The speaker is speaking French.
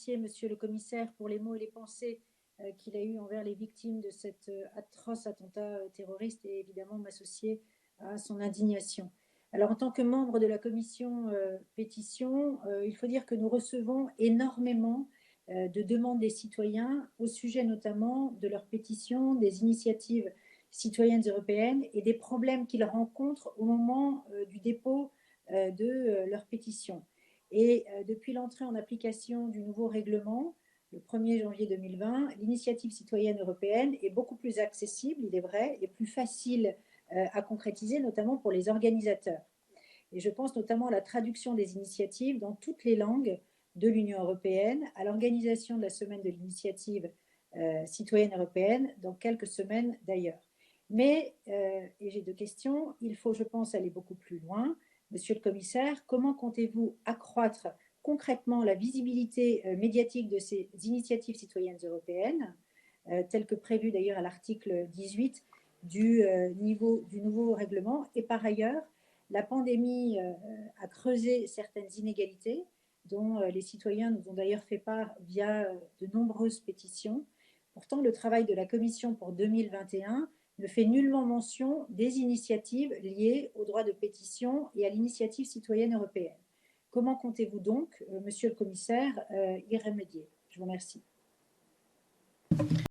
remercier Monsieur le Commissaire pour les mots et les pensées qu'il a eus envers les victimes de cet atroce attentat terroriste et évidemment m'associer à son indignation. Alors, en tant que membre de la commission pétition, il faut dire que nous recevons énormément de demandes des citoyens au sujet notamment de leurs pétitions, des initiatives citoyennes européennes et des problèmes qu'ils rencontrent au moment du dépôt de leurs pétitions. Et depuis l'entrée en application du nouveau règlement, le 1er janvier 2020, l'initiative citoyenne européenne est beaucoup plus accessible, il est vrai, et plus facile à concrétiser, notamment pour les organisateurs. Et je pense notamment à la traduction des initiatives dans toutes les langues de l'Union européenne, à l'organisation de la semaine de l'initiative citoyenne européenne dans quelques semaines d'ailleurs. Mais, et j'ai deux questions, il faut, je pense, aller beaucoup plus loin. Monsieur le Commissaire, comment comptez-vous accroître concrètement la visibilité médiatique de ces initiatives citoyennes européennes, telles que prévues d'ailleurs à l'article 18 du nouveau règlement? Et par ailleurs, la pandémie a creusé certaines inégalités dont les citoyens nous ont d'ailleurs fait part via de nombreuses pétitions. Pourtant, le travail de la Commission pour 2021 ne fait nullement mention des initiatives liées au droit de pétition et à l'initiative citoyenne européenne. Comment comptez-vous donc, Monsieur le Commissaire, y remédier? Je vous remercie.